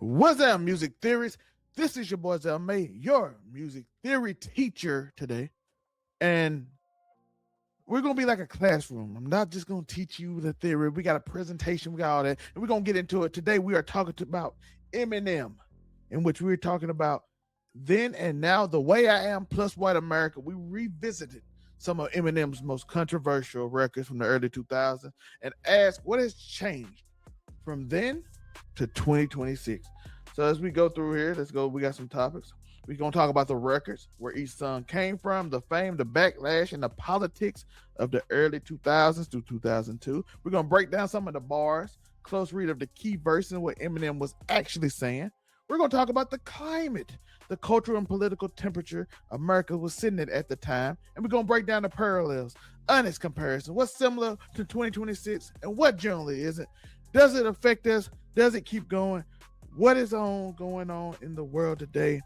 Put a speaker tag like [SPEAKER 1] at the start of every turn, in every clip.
[SPEAKER 1] What's up, music theorists? This is your boy May, your music theory teacher today. And we're going to be like a classroom. I'm not just going to teach you the theory. We got a presentation, we got all that, and we're going to get into it. Today, we are talking about Eminem, in which we're talking about then and now, The Way I Am plus White America. We revisited some of Eminem's most controversial records from the early 2000s and asked what has changed from then to 2026. So as we go through here, let's go. We got some topics. We're going to talk about the records, where each song came from, the fame, the backlash, and the politics of the early 2000s through 2002. We're going to break down some of the bars, close read of the key verses and what Eminem was actually saying. We're going to talk about the climate, the cultural and political temperature America was sitting at the time. And we're going to break down the parallels, honest comparison, what's similar to 2026 and what generally isn't. Does it affect us? Does it keep going? What is going on in the world today?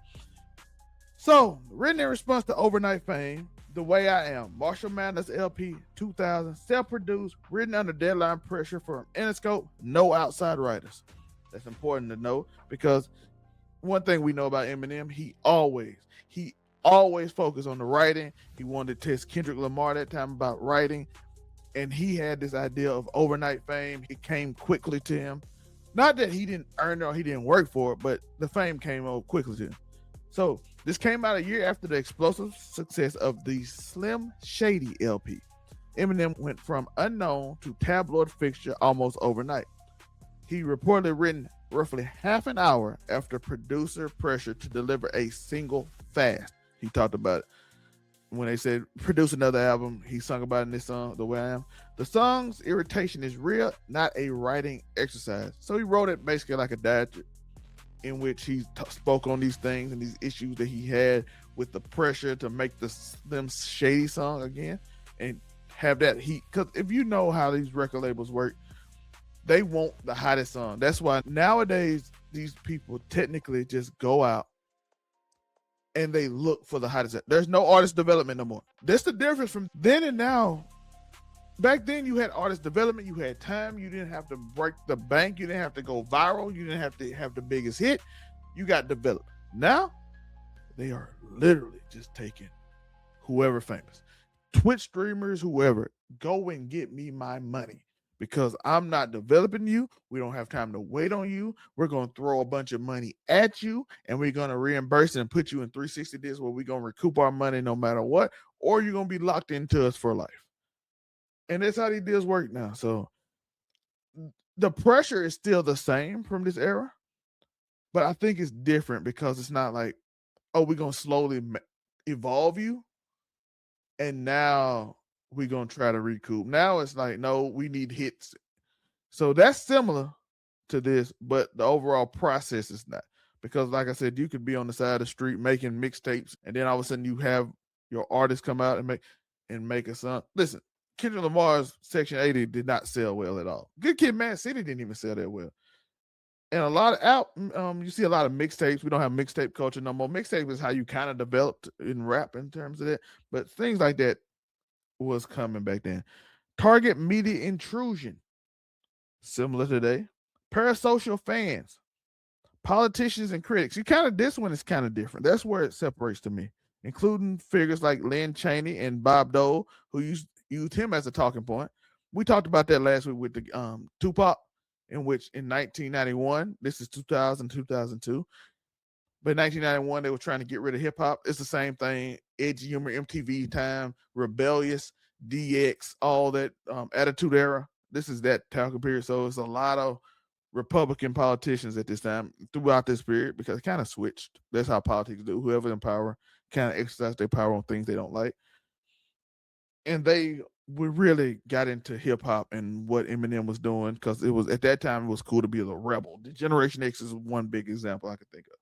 [SPEAKER 1] So, written in response to overnight fame, The Way I Am, Marshall Mathers LP 2000, self-produced, written under deadline pressure from Interscope, no outside writers. That's important to know because one thing we know about Eminem, he always focused on the writing. He wanted to test Kendrick Lamar that time about writing, and he had this idea of overnight fame. It came quickly to him. Not that he didn't earn it or he didn't work for it, but the fame came over quickly to him. So this came out a year after the explosive success of the Slim Shady LP. Eminem went from unknown to tabloid fixture almost overnight. He reportedly written roughly half an hour after producer pressure to deliver a single fast. He talked about it. When they said produce another album, he sung about it in this song, The Way I Am. The song's irritation is real, not a writing exercise. So he wrote it basically like a diatribe in which he spoke on these things and these issues that he had with the pressure to make the Slim Shady song again and have that heat. Because if you know how these record labels work, they want the hottest song. That's why nowadays these people technically just go out and they look for the hottest. There's no artist development no more. That's the difference from then and now. Back then, you had artist development. You had time. You didn't have to break the bank. You didn't have to go viral. You didn't have to have the biggest hit. You got developed. Now, they are literally just taking whoever famous. Twitch streamers, whoever, go and get me my money. Because I'm not developing you. We don't have time to wait on you. We're going to throw a bunch of money at you and we're going to reimburse it and put you in 360 days where we're going to recoup our money no matter what, or you're going to be locked into us for life. And that's how these deals work now. So the pressure is still the same from this era, but I think it's different because it's not like, oh, we're going to slowly evolve you and now we're going to try to recoup. Now it's like, no, we need hits. So that's similar to this, but the overall process is not. Because like I said, you could be on the side of the street making mixtapes, and then all of a sudden you have your artist come out and make a song. Listen, Kendrick Lamar's Section 80 did not sell well at all. Good Kid, Mad City didn't even sell that well. And a lot of you see a lot of mixtapes. We don't have mixtape culture no more. Mixtape is how you kind of developed in rap in terms of that. But things like that was coming back then. Target media intrusion, similar today. Parasocial fans, politicians and critics. This one is kind of different. That's where it separates to me, including figures like Lynn Cheney and Bob Dole, who used him as a talking point. We talked about that last week with the Tupac, in which in 1991, this is 2000, 2002. But in 1991, they were trying to get rid of hip hop. It's the same thing. Edgy humor, MTV time, rebellious, DX, all that attitude era. This is that talking period. So it's a lot of Republican politicians at this time throughout this period because it kind of switched. That's how politics do. Whoever's in power kind of exercise their power on things they don't like. And we really got into hip hop and what Eminem was doing because it was at that time it was cool to be a rebel. The Generation X is one big example I could think of.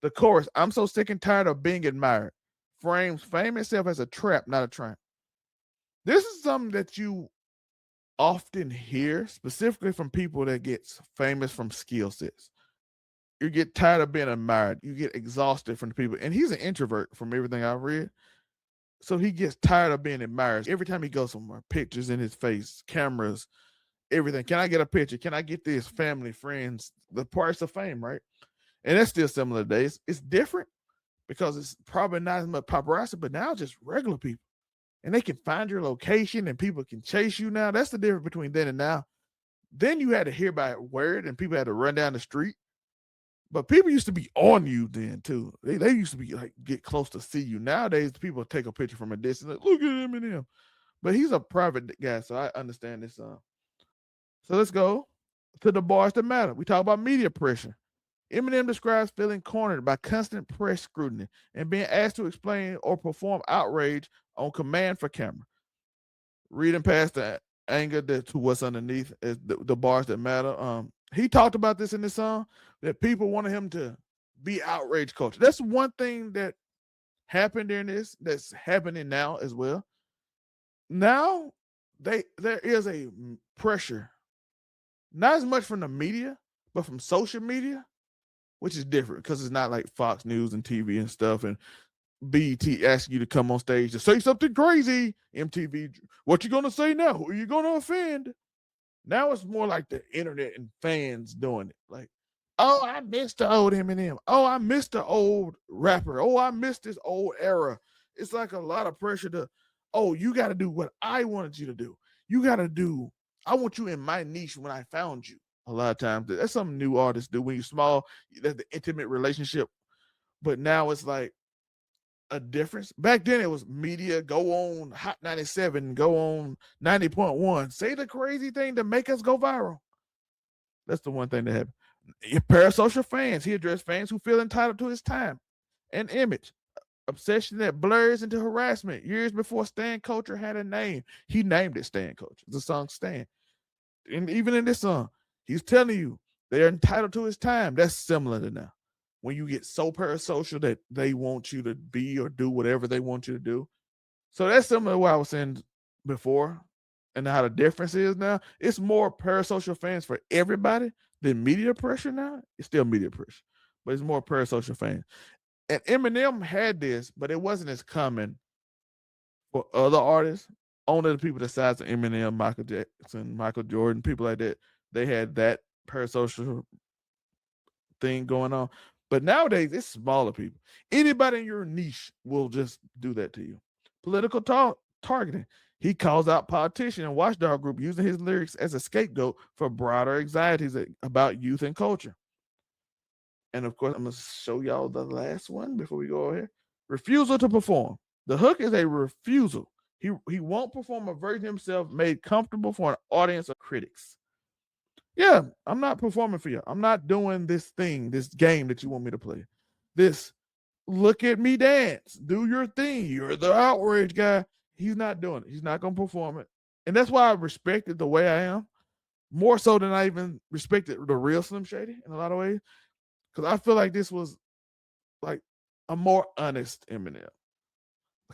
[SPEAKER 1] The chorus, I'm so sick and tired of being admired, frames fame itself as a trap, not a triumph. This is something that you often hear, specifically from people that get famous from skill sets. You get tired of being admired. You get exhausted from the people. And he's an introvert from everything I've read. So he gets tired of being admired. Every time he goes somewhere, pictures in his face, cameras, everything. Can I get a picture? Can I get this? Family, friends, the price of fame, right? And that's still similar today. It's different because it's probably not as much paparazzi, but now just regular people. And they can find your location and people can chase you now. That's the difference between then and now. Then you had to hear by word and people had to run down the street. But people used to be on you then too. They used to be like get close to see you. Nowadays, people take a picture from a distance, like, look at Eminem. But he's a private guy, so I understand this. So let's go to the bars that matter. We talk about media pressure. Eminem describes feeling cornered by constant press scrutiny and being asked to explain or perform outrage on command for camera. Reading past the anger to what's underneath is the bars that matter. He talked about this in the song that people wanted him to be outrage culture. That's one thing that happened during this that's happening now as well. Now there is a pressure, not as much from the media, but from social media, which is different because it's not like Fox News and TV and stuff and BET asking you to come on stage to say something crazy. MTV, what you gonna say now? Who are you gonna offend? Now it's more like the internet and fans doing it. Like, oh, I missed the old Eminem. Oh, I missed the old rapper. Oh, I missed this old era. It's like a lot of pressure to, oh, you got to do what I wanted you to do. You got to do, I want you in my niche when I found you. A lot of times, that's something new artists do when you're small. That's the intimate relationship. But now it's like a difference. Back then it was media, go on Hot 97, go on 90.1, say the crazy thing to make us go viral. That's the one thing that happened. Parasocial fans, he addressed fans who feel entitled to his time and image. Obsession that blurs into harassment. Years before Stan Culture had a name, he named it Stan Culture. The song Stan. And even in this song, he's telling you they're entitled to his time. That's similar to now. When you get so parasocial that they want you to be or do whatever they want you to do. So that's similar to what I was saying before and how the difference is now. It's more parasocial fans for everybody than media pressure now. It's still media pressure, but it's more parasocial fans. And Eminem had this, but it wasn't as common for other artists. Only the people the size of Eminem, Michael Jackson, Michael Jordan, people like that, they had that parasocial thing going on. But nowadays, it's smaller people. Anybody in your niche will just do that to you. Political targeting. He calls out politician and watchdog group using his lyrics as a scapegoat for broader anxieties about youth and culture. And of course, I'm going to show y'all the last one before we go over here. Refusal to perform. The hook is a refusal. He won't perform a version himself made comfortable for an audience of critics. Yeah, I'm not performing for you. I'm not doing this thing, this game that you want me to play. This look at me dance, do your thing. You're the outrage guy. He's not doing it. He's not going to perform it. And that's why I respected the way I am more so than I even respected the real Slim Shady in a lot of ways. Because I feel like this was like a more honest Eminem.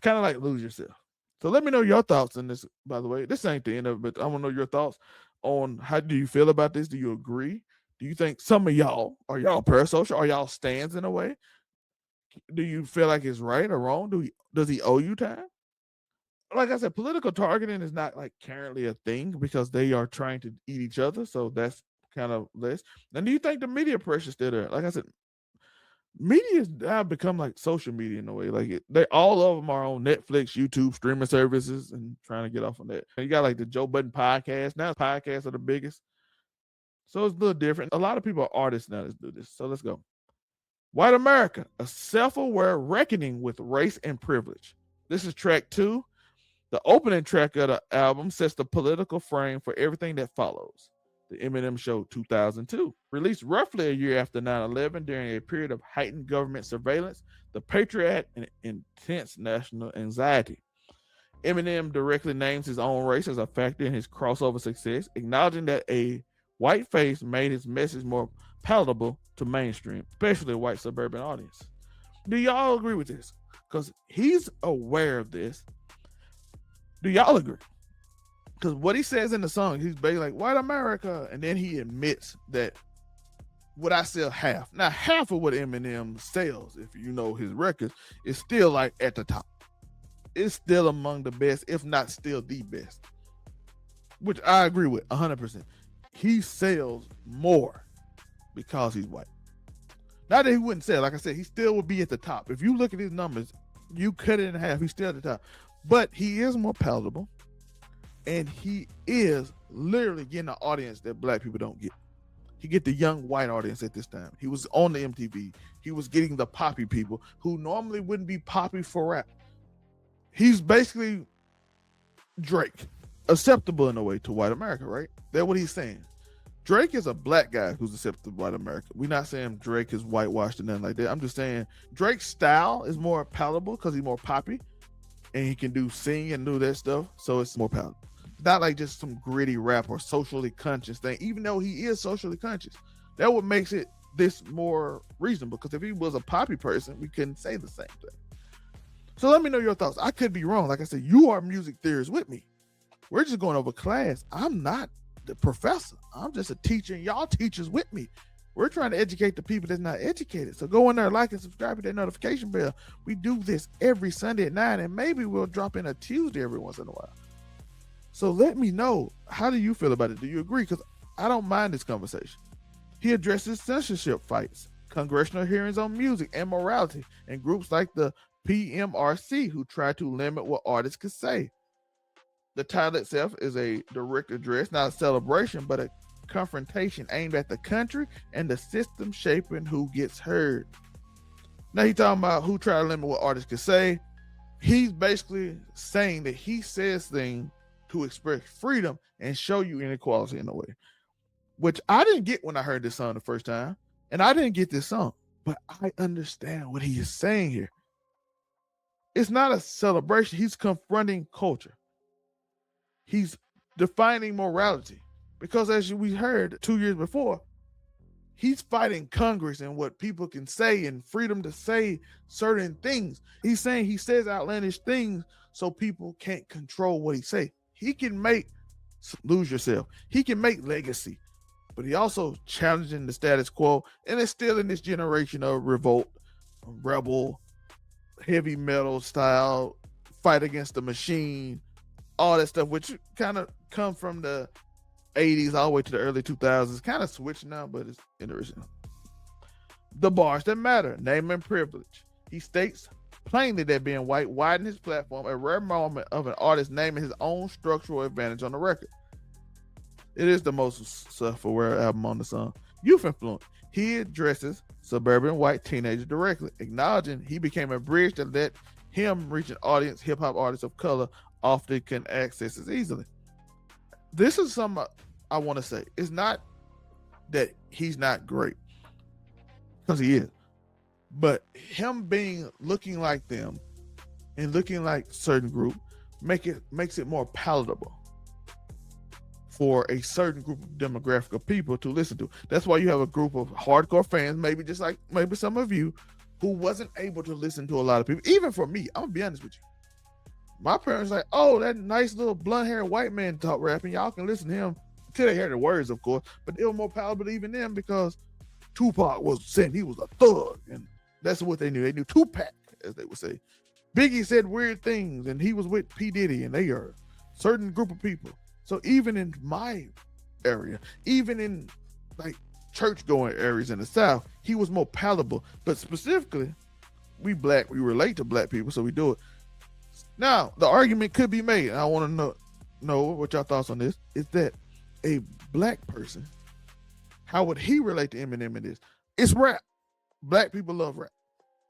[SPEAKER 1] Kind of like Lose Yourself. So let me know your thoughts on this, by the way. This ain't the end of it, but I want to know your thoughts on how do you feel about this? Do you agree? Do you think some of y'all, are y'all parasocial? Are y'all stands in a way? Do you feel like it's right or wrong? Does he owe you time? Like I said, political targeting is not like currently a thing because they are trying to eat each other. So that's kind of less. And do you think the media pressure is still there? Like I said, media has now become like social media in a way. Like they all of them are on Netflix, YouTube, streaming services, and trying to get off on that. And you got like the Joe Budden podcast. Now podcasts are the biggest. So it's a little different. A lot of people are artists now that do this. So let's go. White America, a self-aware reckoning with race and privilege. This is track 2. The opening track of the album sets the political frame for everything that follows. The Eminem Show 2002. Released roughly a year after 9/11 during a period of heightened government surveillance, the Patriot Act, and intense national anxiety. Eminem directly names his own race as a factor in his crossover success, acknowledging that a white face made his message more palatable to mainstream, especially a white suburban audience. Do y'all agree with this? Because he's aware of this. Do y'all agree? Because what he says in the song, he's basically like, white America. And then he admits that what I sell half. Now, half of what Eminem sells, if you know his records, is still like at the top. It's still among the best, if not still the best. which I agree with 100%. He sells more because he's white. Not that he wouldn't sell. Like I said, he still would be at the top. If you look at his numbers, you cut it in half, he's still at the top. But he is more palatable, and he is literally getting an audience that black people don't get. He get the young white audience at this time. He was on the MTV. He was getting the poppy people who normally wouldn't be poppy for rap. He's basically Drake, acceptable in a way to white America, right? That's what he's saying. Drake is a black guy who's acceptable to white America. We're not saying Drake is whitewashed or nothing like that. I'm just saying Drake's style is more palatable because he's more poppy and he can do sing and do that stuff. So it's more palatable. Not like just some gritty rap or socially conscious thing, even though he is socially conscious. That what makes it this more reasonable, because if he was a poppy person, we couldn't say the same thing. So let me know your thoughts. I could be wrong. Like I said, you are music theorists with me. We're just going over class. I'm not the professor. I'm just a teacher, and y'all teachers with me. We're trying to educate the people that's not educated. So go in there, like and subscribe to that notification bell. We do this every Sunday at 9, and maybe we'll drop in a Tuesday every once in a while. So let me know, how do you feel about it? Do you agree? Because I don't mind this conversation. He addresses censorship fights, congressional hearings on music and morality, and groups like the PMRC who try to limit what artists can say. The title itself is a direct address, not a celebration, but a confrontation aimed at the country and the system shaping who gets heard. Now he's talking about who try to limit what artists can say. He's basically saying that he says things to express freedom and show you inequality in a way, which I didn't get when I heard this song the first time, and I didn't get this song, but I understand what he is saying here. It's not a celebration. He's confronting culture. He's defining morality, because as we heard 2 years before, he's fighting Congress and what people can say and freedom to say certain things. He's saying he says outlandish things so people can't control what he say. He can make Lose Yourself. He can make Legacy, but he also challenging the status quo, and it's still in this generation of revolt, rebel, heavy metal style, fight against the machine, all that stuff, which kind of come from the 80s all the way to the early 2000s. Kind of switched now, but it's interesting. The bars that matter, name and privilege. He states plainly that being white widened his platform, a rare moment of an artist naming his own structural advantage on the record. It is the most self-aware album on the song. Youth influence. He addresses suburban white teenagers directly, acknowledging he became a bridge that let him reach an audience hip-hop artists of color often can access as easily. This is something I want to say. It's not that he's not great, because he is, but him looking like them and looking like certain group makes it more palatable for a certain group of demographic of people to listen to. That's why you have a group of hardcore fans, maybe just like maybe some of you, who wasn't able to listen to a lot of people. Even for me, I'm gonna be honest with you. My parents like, oh, that nice little blonde-haired white man talk rapping. Y'all can listen to him until they hear the words, of course. But it was more palatable even then, because Tupac was saying he was a thug, and that's what they knew. They knew Tupac, as they would say. Biggie said weird things, and he was with P. Diddy, and they are a certain group of people. So even in my area, even in like church-going areas in the South, he was more palatable. But specifically, we black, we relate to black people, so we do it. Now, the argument could be made, and I want to know what y'all thoughts on this, is that a black person, how would he relate to Eminem in this? It's rap. Black people love rap.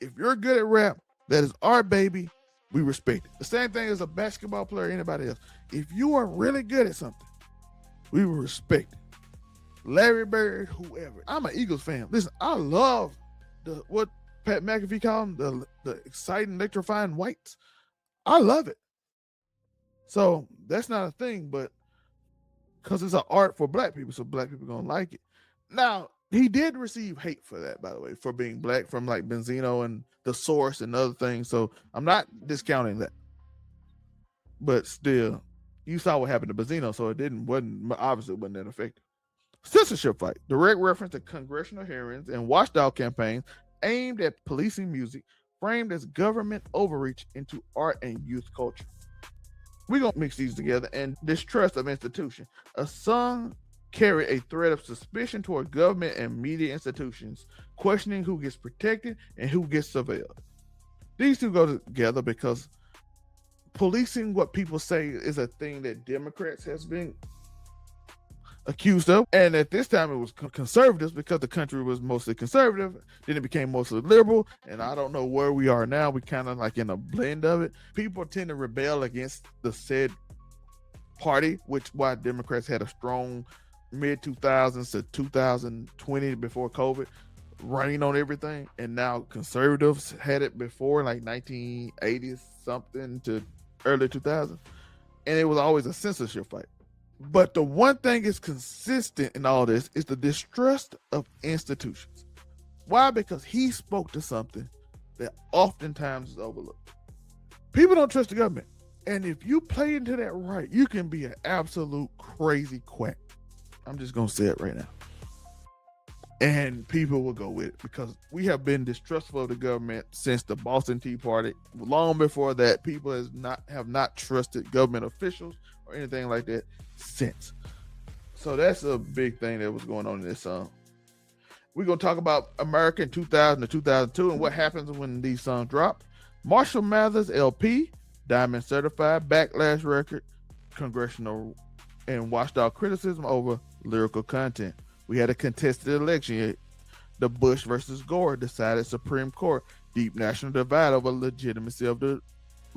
[SPEAKER 1] If you're good at rap, that is our baby. We respect it. The same thing as a basketball player or anybody else. If you are really good at something, we will respect it. Larry Bird, whoever. I'm an Eagles fan. Listen, I love what Pat McAfee called them, the exciting, electrifying whites. I love it. So that's not a thing, but because it's an art for black people, so black people gonna like it. Now, he did receive hate for that, by the way, for being black, from like Benzino and The Source and other things. So I'm not discounting that. But still, you saw what happened to Benzino, so it obviously wasn't that effective. Censorship fight, direct reference to congressional hearings and watchdog campaigns aimed at policing music, framed as government overreach into art and youth culture. We're going to mix these together. And distrust of institution. A song carry a thread of suspicion toward government and media institutions, questioning who gets protected and who gets surveilled. These two go together because policing what people say is a thing that Democrats has been accused of. And at this time, it was conservatives because the country was mostly conservative. Then it became mostly liberal. And I don't know where we are now. We kind of like in a blend of it. People tend to rebel against the said party, which why Democrats had a strong mid 2000s to 2020 before COVID running on everything. And now conservatives had it before like 1980s something to early 2000s. And it was always a censorship fight. But the one thing is consistent in all this is the distrust of institutions. Why? Because he spoke to something that oftentimes is overlooked. People don't trust the government. And if you play into that right, you can be an absolute crazy quack. I'm just going to say it right now. And people will go with it because we have been distrustful of the government since the Boston Tea Party. Long before that, people have not trusted government officials or anything like that since. So that's a big thing that was going on in this song. We're going to talk about America in 2000 to 2002 and what happens when these songs drop. Marshall Mathers LP, Diamond Certified, Backlash Record, Congressional and Watchdog criticism over lyrical content. We had a contested election. The Bush versus Gore decided Supreme Court. Deep national divide over legitimacy of the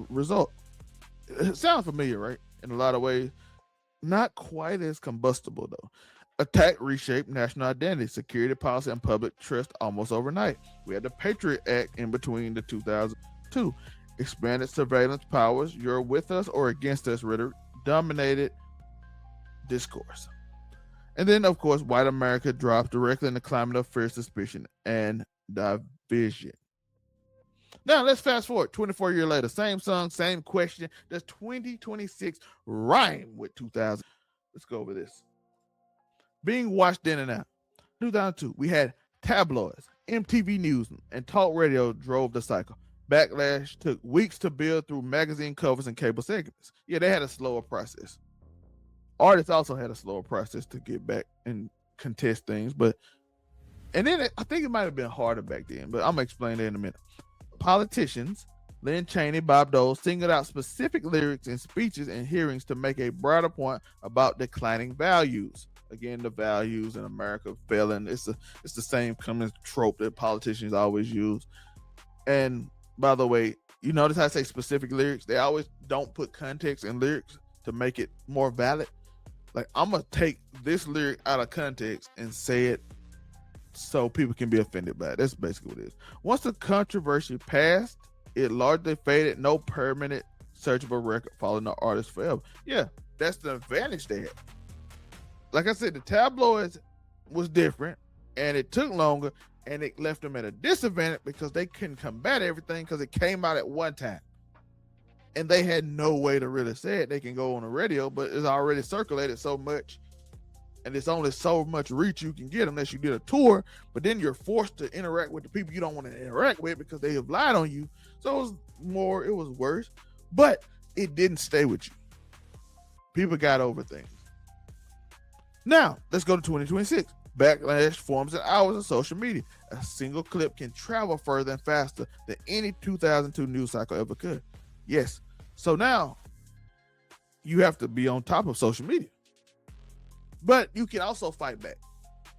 [SPEAKER 1] result. It sounds familiar, right? In a lot of ways. Not quite as combustible, though. Attack reshaped national identity, security policy, and public trust almost overnight. We had the Patriot Act in between the 2002. Expanded surveillance powers, you're with us or against us rhetoric, dominated discourse. And then, of course, white America dropped directly in the climate of fear, suspicion, and division. Now, let's fast forward 24 years later. Same song, same question. Does 2026 rhyme with 2000? Let's go over this. Being watched in and out. 2002, we had tabloids, MTV News, and talk radio drove the cycle. Backlash took weeks to build through magazine covers and cable segments. Yeah, they had a slower process. Artists also had a slower process to get back and contest things, and then I think it might have been harder back then, but I'm gonna explain that in a minute. Politicians, Lynn Cheney, Bob Dole, singled out specific lyrics in speeches and hearings to make a broader point about declining values. Again, the values in America failing. It's the same common trope that politicians always use. And by the way, you notice how I say specific lyrics? They always don't put context in lyrics to make it more valid. Like, I'm going to take this lyric out of context and say it so people can be offended by it. That's basically what it is. Once the controversy passed, it largely faded. No permanent searchable record following the artist forever. Yeah, that's the advantage they had. Like I said, the tabloids was different, and it took longer, and it left them at a disadvantage because they couldn't combat everything because it came out at one time. And they had no way to really say it. They can go on the radio, but it's already circulated so much. And it's only so much reach you can get unless you did a tour. But then you're forced to interact with the people you don't want to interact with because they have lied on you. So it was worse. But it didn't stay with you. People got over things. Now, let's go to 2026. Backlash forms in hours of social media. A single clip can travel further and faster than any 2002 news cycle ever could. Yes. So now you have to be on top of social media. But you can also fight back.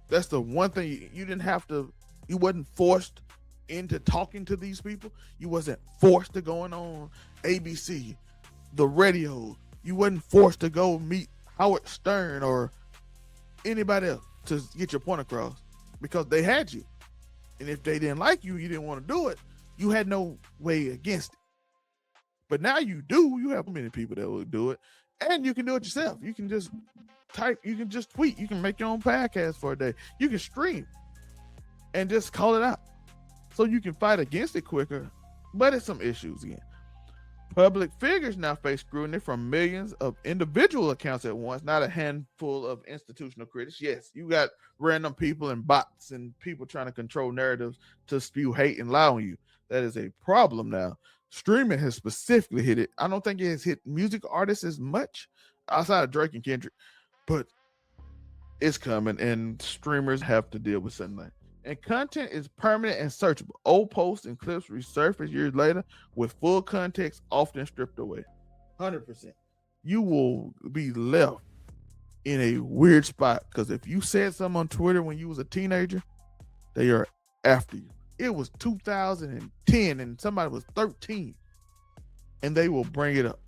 [SPEAKER 1] That's the one thing you didn't have to, you wasn't forced into talking to these people. You wasn't forced to going on ABC, the radio. You wasn't forced to go meet Howard Stern or anybody else to get your point across because they had you. And if they didn't like you, you didn't want to do it, you had no way against it. But now you do. You have many people that will do it. And you can do it yourself. You can just type. You can just tweet. You can make your own podcast for a day. You can stream and just call it out. So you can fight against it quicker. But it's some issues again. Public figures now face scrutiny from millions of individual accounts at once, not a handful of institutional critics. Yes, you got random people and bots and people trying to control narratives to spew hate and lie on you. That is a problem now. Streaming has specifically hit it. I don't think it has hit music artists as much outside of Drake and Kendrick, but it's coming, and streamers have to deal with something like that. And content is permanent and searchable. Old posts and clips resurface years later with full context often stripped away. 100%. You will be left in a weird spot because if you said something on Twitter when you was a teenager, they are after you. It was 2010 and somebody was 13 and they will bring it up.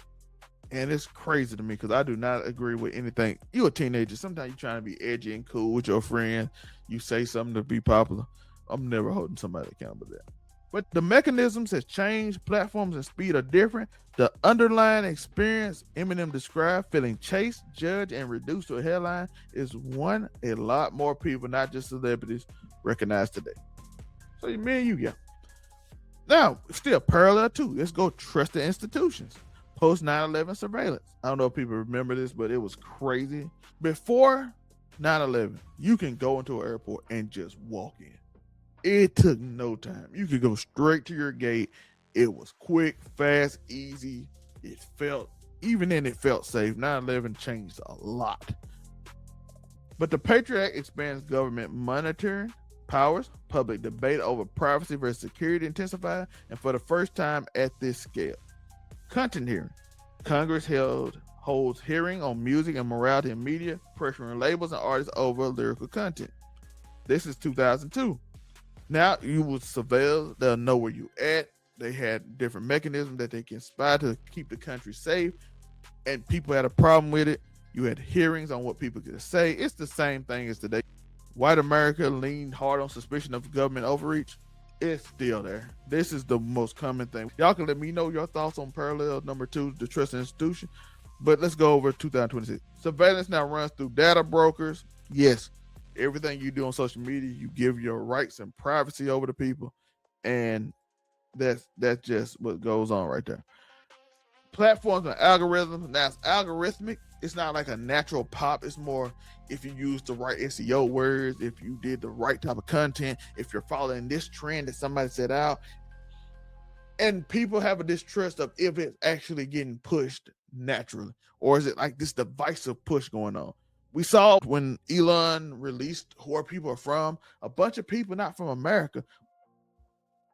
[SPEAKER 1] And it's crazy to me because I do not agree with anything. You're a teenager. Sometimes you're trying to be edgy and cool with your friend. You say something to be popular. I'm never holding somebody accountable for that. But the mechanisms has changed. Platforms and speed are different. The underlying experience Eminem described, feeling chased, judged, and reduced to a headline, is one a lot more people, not just celebrities, recognize today. So me and you, yeah. Now, still parallel too. Let's go trusted institutions. Post 9/11 surveillance. I don't know if people remember this, but it was crazy. Before 9/11, you can go into an airport and just walk in. It took no time. You could go straight to your gate. It was quick, fast, easy. It felt, even then it felt safe. 9/11 changed a lot. But the Patriot Act expands government monitoring powers, public debate over privacy versus security intensified, and for the first time at this scale. Content hearing. Congress holds hearing on music and morality in media, pressuring labels and artists over lyrical content. This is 2002. Now you will surveil, they'll know where you at. They had different mechanisms that they can spy to keep the country safe, and people had a problem with it. You had hearings on what people could say. It's the same thing as today. White America leaned hard on suspicion of government overreach. It's still there. This is the most common thing. Y'all can let me know your thoughts on parallel number 2, the trust institution. But let's go over 2026. Surveillance now runs through data brokers. Yes, everything you do on social media, you give your rights and privacy over to people. And that's just what goes on right there. Platforms and algorithms. Now it's algorithmic. It's not like a natural pop. It's more if you use the right SEO words, if you did the right type of content, if you're following this trend that somebody set out. And people have a distrust of if it's actually getting pushed naturally, or is it like this divisive push going on? We saw when Elon released where people are from, a bunch of people not from America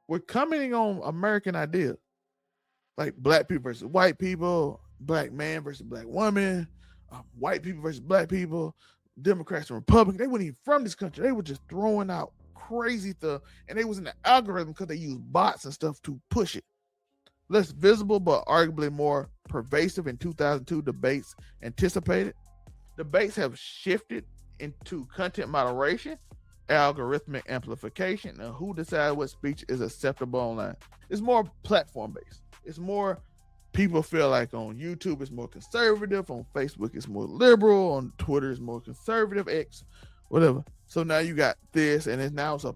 [SPEAKER 1] were commenting on American ideas. Like black people versus white people, black man versus black woman, white people versus black people, Democrats and Republicans. They weren't even from this country. They were just throwing out crazy stuff, and they was in the algorithm because they used bots and stuff to push it. Less visible, but arguably more pervasive in 2002 debates anticipated. Debates have shifted into content moderation, algorithmic amplification, and who decides what speech is acceptable online. It's more platform-based. It's more people feel like on YouTube it's more conservative, on Facebook it's more liberal, on Twitter it's more conservative, X, whatever. So now you got this, and it's now it's a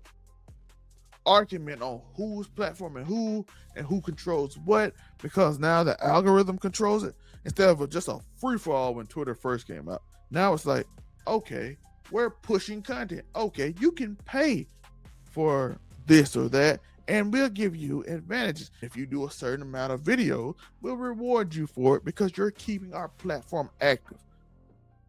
[SPEAKER 1] argument on who's platforming who controls what, because now the algorithm controls it instead of just a free-for-all when Twitter first came out. Now it's like, okay, we're pushing content. Okay, you can pay for this or that, and we'll give you advantages. If you do a certain amount of video, we'll reward you for it because you're keeping our platform active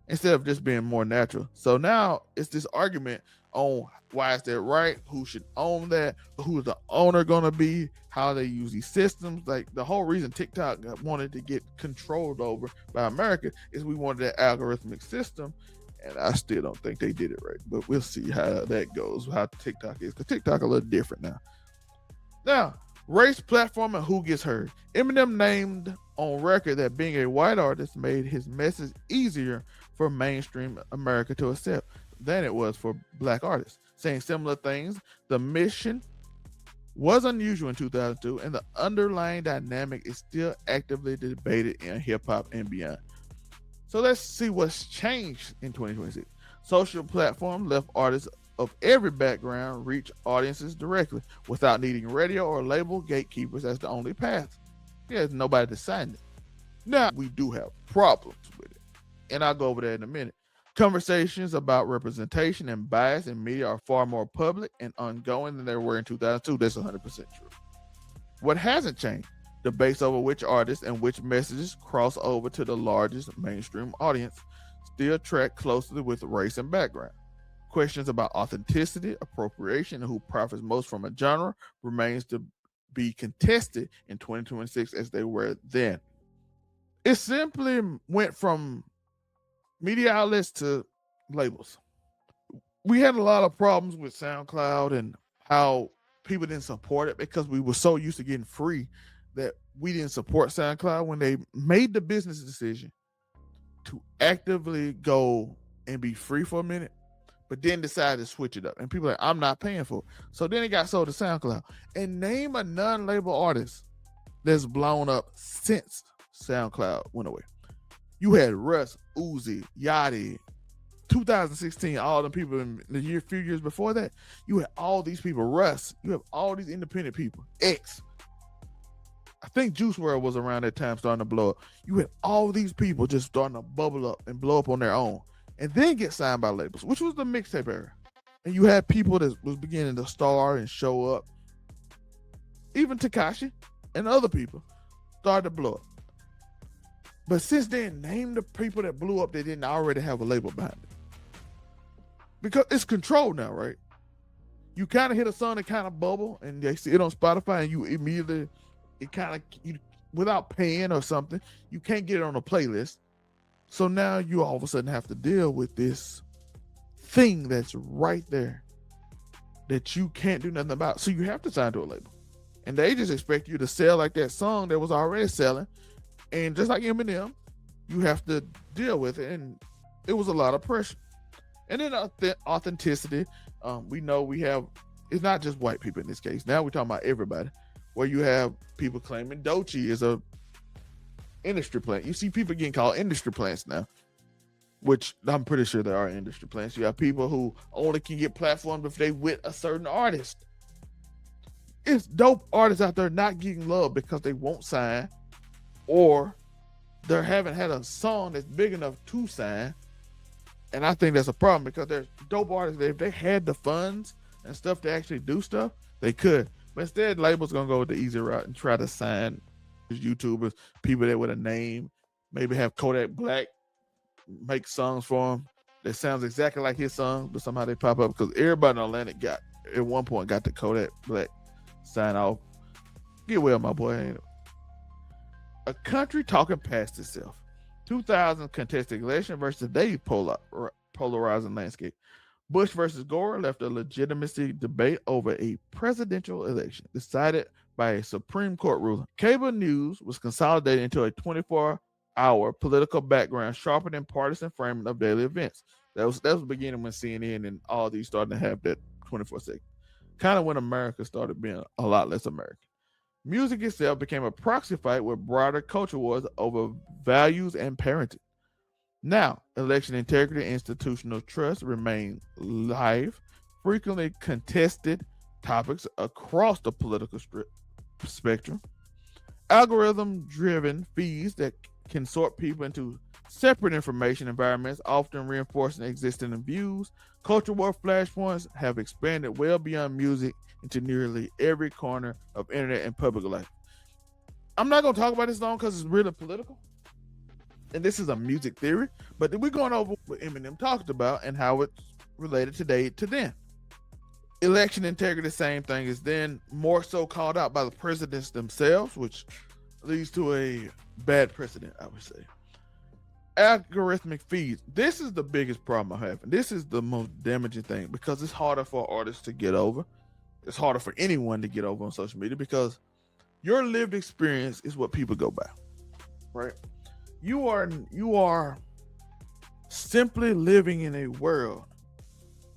[SPEAKER 1] instead of just being more natural. So now it's this argument on why is that right, who should own that, who's the owner gonna be, how they use these systems. Like the whole reason TikTok wanted to get controlled over by America is we wanted that algorithmic system, and I still don't think they did it right, but we'll see how that goes, how TikTok is, because TikTok a little different now. Now, race, platform, and who gets heard. Eminem named on record that being a white artist made his message easier for mainstream America to accept than it was for black artists. Saying similar things, the mission was unusual in 2002, and the underlying dynamic is still actively debated in hip-hop and beyond. So let's see what's changed in 2026. Social platforms left artists of every background reach audiences directly without needing radio or label gatekeepers as the only path. There's nobody deciding it. Now, we do have problems with it, and I'll go over that in a minute. Conversations about representation and bias in media are far more public and ongoing than they were in 2002. That's 100% true. What hasn't changed? Debates over which artists and which messages cross over to the largest mainstream audience still track closely with race and background. Questions about authenticity, appropriation, and who profits most from a genre remains to be contested in 2026 as they were then. It simply went from media outlets to labels. We had a lot of problems with SoundCloud and how people didn't support it because we were so used to getting free that we didn't support SoundCloud. When they made the business decision to actively go and be free for a minute, but then decided to switch it up. And people are like, I'm not paying for it. So then it got sold to SoundCloud. And name a non-label artist that's blown up since SoundCloud went away. You had Russ, Uzi, Yachty, 2016, all the people in the few years before that. You had all these people, Russ. You have all these independent people, X. I think Juice WRLD was around that time starting to blow up. You had all these people just starting to bubble up and blow up on their own and then get signed by labels, which was the mixtape era. And you had people that was beginning to star and show up. Even Tekashi and other people started to blow up. But since then, name the people that blew up that didn't already have a label behind it. Because it's controlled now, right? You kind of hit a song that kind of bubble and they see it on Spotify and you immediately, it kind of, without paying or something, you can't get it on a playlist. So now you all of a sudden have to deal with this thing that's right there that you can't do nothing about. So you have to sign to a label. And they just expect you to sell like that song that was already selling. And just like Eminem, you have to deal with it. And it was a lot of pressure. And then authenticity. We know we have, it's not just white people in this case. Now we're talking about everybody. Where you have people claiming Doechii is a industry plant. You see people getting called industry plants now, which I'm pretty sure there are industry plants. You have people who only can get platforms if they with a certain artist. It's dope artists out there not getting love because they won't sign or they haven't had a song that's big enough to sign. And I think that's a problem because there's dope artists that if they had the funds and stuff to actually do stuff, they could. But instead, labels gonna go with the easy route and try to sign YouTubers, people that with a name, maybe have Kodak Black make songs for him that sounds exactly like his song, but somehow they pop up because everybody in Atlanta got at one point got the Kodak Black sign off. Get well, my boy. A country talking past itself. 2000 contested election versus today's polarizing landscape. Bush versus Gore left a legitimacy debate over a presidential election decided by a Supreme Court ruling. Cable news was consolidated into a 24-hour political background sharper than partisan framing of daily events. That was the beginning when CNN and all these started to have that 24/7. Kind of when America started being a lot less American. Music itself became a proxy fight with broader culture wars over values and parenting. Now, election integrity and institutional trust remain live, frequently contested topics across the political spectrum. Algorithm-driven feeds that can sort people into separate information environments, often reinforcing existing views. Culture war flashpoints have expanded well beyond music into nearly every corner of internet and public life. I'm not going to talk about this long because it's really political. And this is a music theory, but we're going over what Eminem talked about and how it's related today to then. Election integrity, same thing, is then more so called out by the presidents themselves, which leads to a bad precedent, I would say. Algorithmic feeds. This is the biggest problem I have. And this is the most damaging thing because it's harder for artists to get over. It's harder for anyone to get over on social media because your lived experience is what people go by, right? You are simply living in a world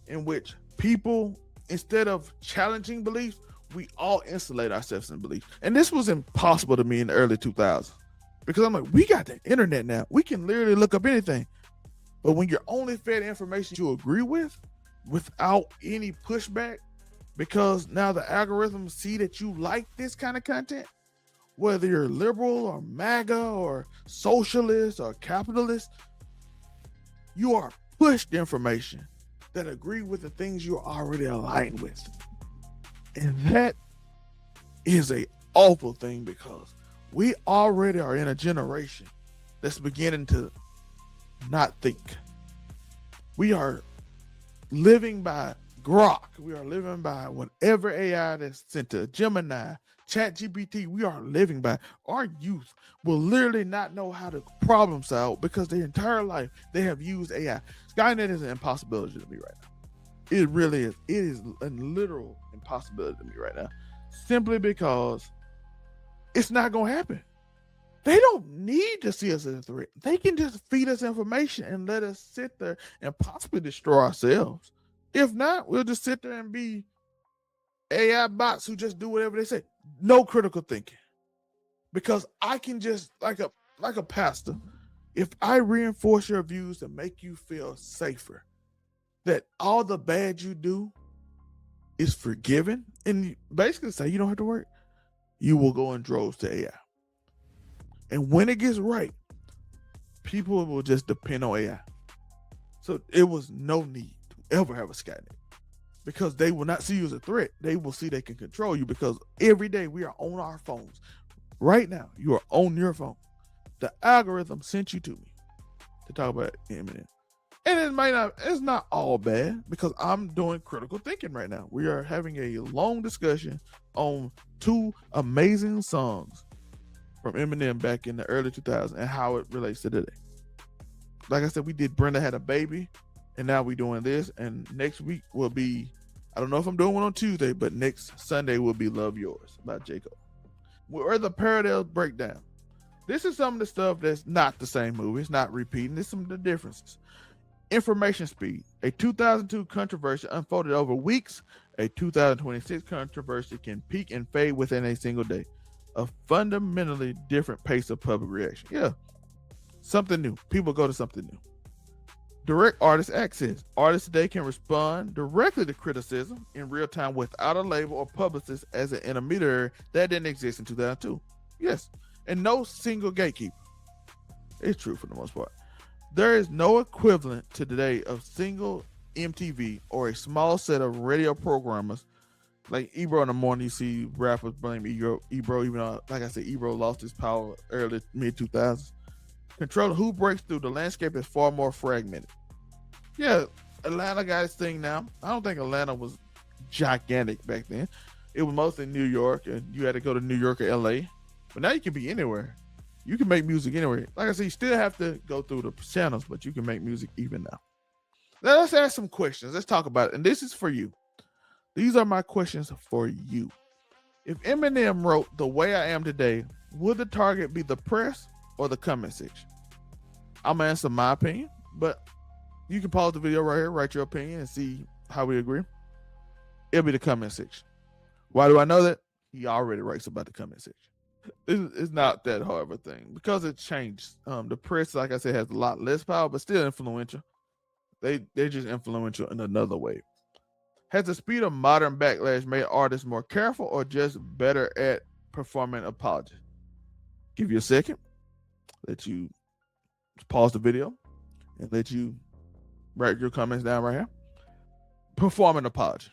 [SPEAKER 1] in which people, instead of challenging beliefs, we all insulate ourselves in beliefs. And this was impossible to me in the early 2000s because I'm like, we got the internet now. We can literally look up anything. But when you're only fed information you agree with without any pushback, because now the algorithms see that you like this kind of content, whether you're liberal or MAGA or socialist or capitalist, you are pushed information that agree with the things you're already aligned with. And that is a awful thing because We already are in a generation that's beginning to not think. We are living by Grok. We are living by whatever AI that's sent to Gemini, ChatGPT. We are living by. Our youth will literally not know how to problem solve because their entire life they have used AI. Skynet is an impossibility to me right now. It really is. It is a literal impossibility to me right now, simply because it's not going to happen. They don't need to see us as a threat. They can just feed us information and let us sit there and possibly destroy ourselves. If not, we'll just sit there and be AI bots who just do whatever they say. No critical thinking. Because I can just, like a pastor, if I reinforce your views to make you feel safer, that all the bad you do is forgiven, and basically say you don't have to work, you will go in droves to AI. And when it gets right, people will just depend on AI. So it was no need to ever have a Skynet, because they will not see you as a threat. They will see they can control you, because every day we are on our phones. Right now, you are on your phone. The algorithm sent you to me to talk about Eminem. And it's not all bad, because I'm doing critical thinking right now. We are having a long discussion on 2 amazing songs from Eminem back in the early 2000s and how it relates to today. Like I said, we did Brenda Had a Baby, and now we're doing this. And next week will be, I don't know if I'm doing one on Tuesday, but next Sunday will be Love Yours by Jacob. Where the parallels break down. This is some of the stuff that's not the same movie. It's not repeating. There's some of the differences. Information speed. A 2002 controversy unfolded over weeks. A 2026 controversy can peak and fade within a single day. A fundamentally different pace of public reaction. Yeah, something new. People go to something new. Direct artist access. Artists today can respond directly to criticism in real time without a label or publicist as an intermediary that didn't exist in 2002. Yes, and no single gatekeeper. It's true for the most part. There is no equivalent to today of single MTV or a small set of radio programmers. Like Ebro in the morning, you see rappers blame Ebro, even though, like I said, Ebro lost his power early mid-2000s. Control who breaks through. The landscape is far more fragmented. Yeah, Atlanta got its thing now. I don't think Atlanta was gigantic back then. It was mostly New York, and you had to go to New York or LA. But now you can be anywhere. You can make music anywhere. Like I said, you still have to go through the channels, but you can make music even now. Now let's ask some questions. Let's talk about it. And this is for you. These are my questions for you. If Eminem wrote The Way I Am Today, would the target be the press or the comment section? I'm going to answer my opinion, but you can pause the video right here, write your opinion, and see how we agree. It'll be the comment section. Why do I know that? He already writes about the comment section. It's not that hard of a thing, because it changed. The press, like I said, has a lot less power, but still influential. They're just influential in another way. Has the speed of modern backlash made artists more careful or just better at performing apologies? Give you a second. Let you pause the video and let you write your comments down right here. Perform an apology.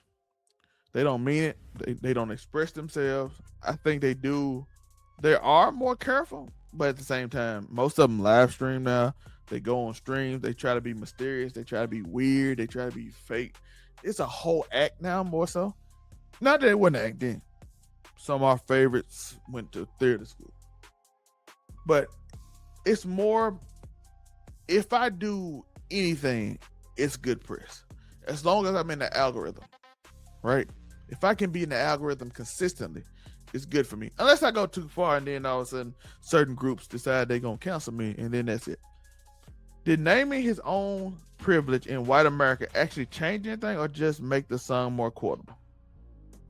[SPEAKER 1] They don't mean it. They don't express themselves. I think they do. They are more careful, but at the same time, most of them live stream now. They go on streams. They try to be mysterious. They try to be weird. They try to be fake. It's a whole act now, more so. Not that it wasn't an act then. Some of our favorites went to theater school. But it's more, if I do anything, it's good press. As long as I'm in the algorithm, right? If I can be in the algorithm consistently, it's good for me. Unless I go too far and then all of a sudden certain groups decide they're going to cancel me, and then that's it. Did naming his own privilege in white America actually change anything, or just make the song more quotable?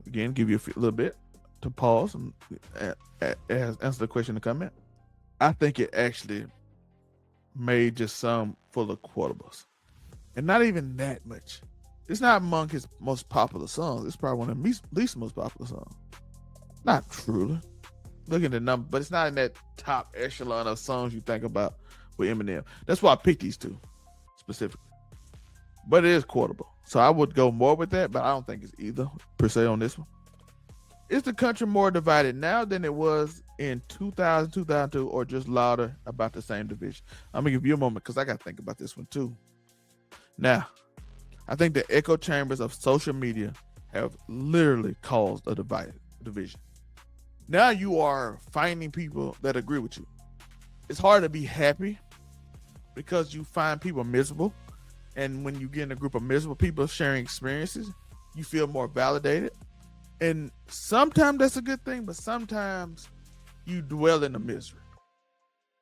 [SPEAKER 1] Again, give you a little bit to pause and answer the question in the comment. I think it actually made just some full of quotables, and not even that much. It's not among his most popular songs. It's probably one of the least most popular songs. Not truly. Look at the number, but it's not in that top echelon of songs you think about with Eminem. That's why I picked these 2 specifically. But it is quotable. So I would go more with that, but I don't think it's either per se on this one. Is the country more divided now than it was in 2000, 2002, or just louder about the same division? I'm gonna give you a moment because I gotta think about this one too. Now, I think the echo chambers of social media have literally caused a division. Now you are finding people that agree with you. It's hard to be happy because you find people miserable. And when you get in a group of miserable people sharing experiences, you feel more validated. And sometimes that's a good thing, but sometimes you dwell in the misery.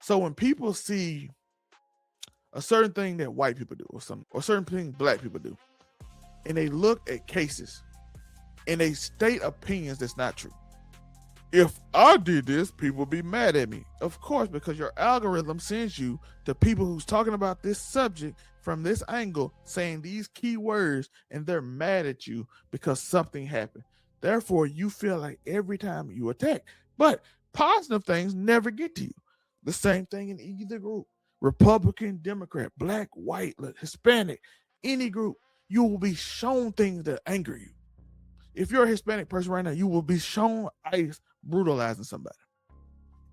[SPEAKER 1] So when people see a certain thing that white people do, or certain thing black people do, and they look at cases and they state opinions that's not true. If I did this, people would be mad at me. Of course, because your algorithm sends you to people who's talking about this subject from this angle, saying these key words, and they're mad at you because something happened. Therefore, you feel like every time you attack. But positive things never get to you. The same thing in either group. Republican, Democrat, black, white, Hispanic, any group, you will be shown things that anger you. If you're a Hispanic person right now, you will be shown ICE brutalizing somebody.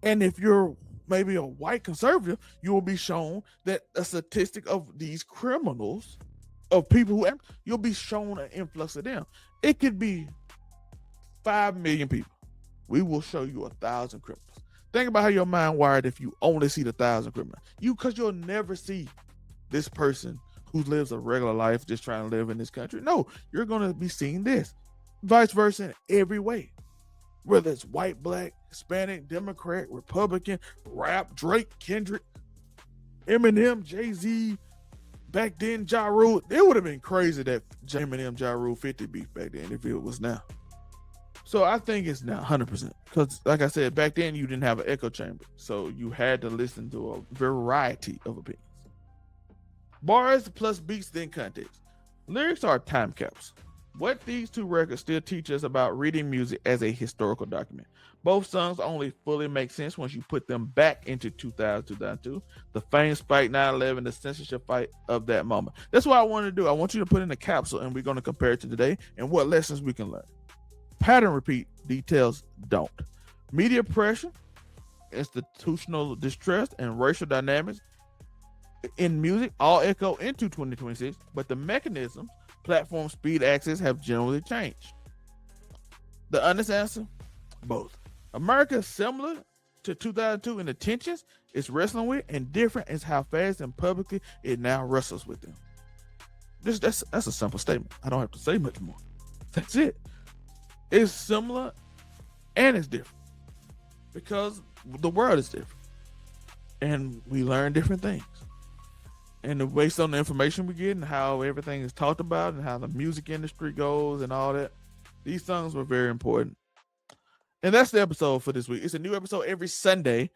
[SPEAKER 1] And if you're maybe a white conservative, you will be shown that a statistic of these criminals, of people who, you'll be shown an influx of them. It could be 5 million people. We will show you 1,000 criminals. Think about how your mind wired if you only see the 1,000 criminals. Because you'll never see this person who lives a regular life just trying to live in this country. No, you're going to be seeing this. Vice versa in every way. Whether it's white, black, Hispanic, Democrat, Republican, rap, Drake, Kendrick, Eminem, Jay-Z, back then, Ja Rule. It would have been crazy that Eminem, Ja Rule 50 beef back then if it was now. So I think it's now 100%. Because like I said, back then you didn't have an echo chamber. So you had to listen to a variety of opinions. Bars plus beats then context. Lyrics are time capsules. What these two records still teach us about reading music as a historical document. Both songs only fully make sense once you put them back into 2000, 2002. The fame spike, 9/11, the censorship fight of that moment. That's what I want to do. I want you to put in a capsule and we're going to compare it to today and what lessons we can learn. Pattern repeat, details don't. Media pressure, institutional distrust, and racial dynamics in music all echo into 2026, but the mechanisms, platform, speed, access have generally changed. The honest answer, both. America is similar to 2002 in the tensions it's wrestling with, and different is how fast and publicly it now wrestles with them. That's a simple statement. I don't have to say much more. That's it. It's similar and it's different because the world is different and we learn different things. And based on the information we get and how everything is talked about and how the music industry goes and all that, these songs were very important. And that's the episode for this week. It's a new episode every Sunday.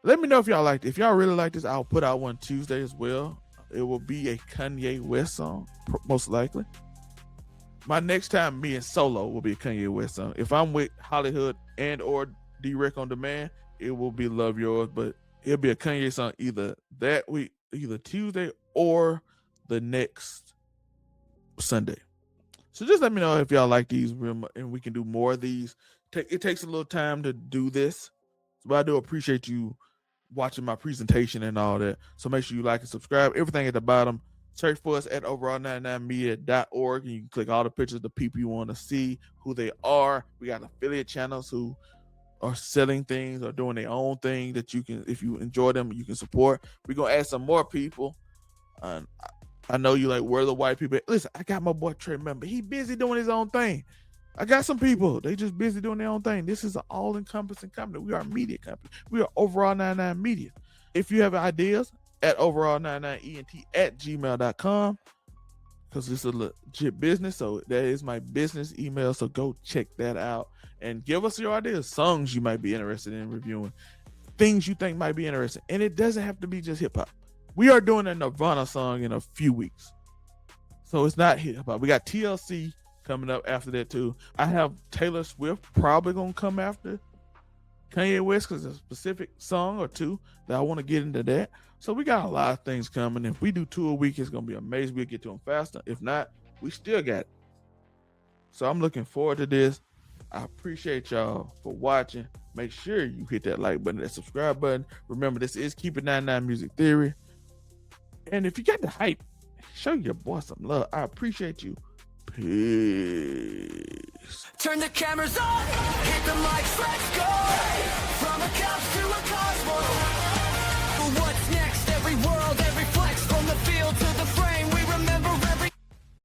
[SPEAKER 1] Let me know if y'all liked it. If y'all really like this, I'll put out one Tuesday as well. It will be a Kanye West song, most likely. My next time being solo will be a Kanye West song. If I'm with Hollywood and or D-Rec on Demand, it will be Love Yours, but it'll be a Kanye song either that week, either Tuesday or the next Sunday. So just let me know if y'all like these and we can do more of these. It takes a little time to do this, but I do appreciate you watching my presentation and all that. So make sure you like and subscribe. Everything at the bottom. Search for us at overall99media.org and you can click all the pictures of the people you want to see, who they are. We got affiliate channels who are selling things or doing their own thing that you can, if you enjoy them, you can support. We're going to add some more people. I know you like, where the white people? Listen, I got my boy Trey Member. He busy doing his own thing. I got some people. They just busy doing their own thing. This is an all-encompassing company. We are a media company. We are Overall 99 Media. If you have ideas, at overall99ent@gmail.com, because it's a legit business. So that is my business email. So go check that out and give us your ideas, songs you might be interested in reviewing, things you think might be interesting. And it doesn't have to be just hip hop. We are doing a Nirvana song in a few weeks. So it's not hip hop. We got TLC coming up after that too. I have Taylor Swift probably going to come after Kanye West because it's a specific song or two that I want to get into that. So we got a lot of things coming. If we do 2 a week, it's going to be amazing. We'll get to them faster. If not, we still got it. So I'm looking forward to this. I appreciate y'all for watching. Make sure you hit that like button, that subscribe button. Remember, this is Keep It 99 Music Theory. And if you got the hype, show your boy some love. I appreciate you. Peace.
[SPEAKER 2] Turn the cameras on, hit the mics, let's go.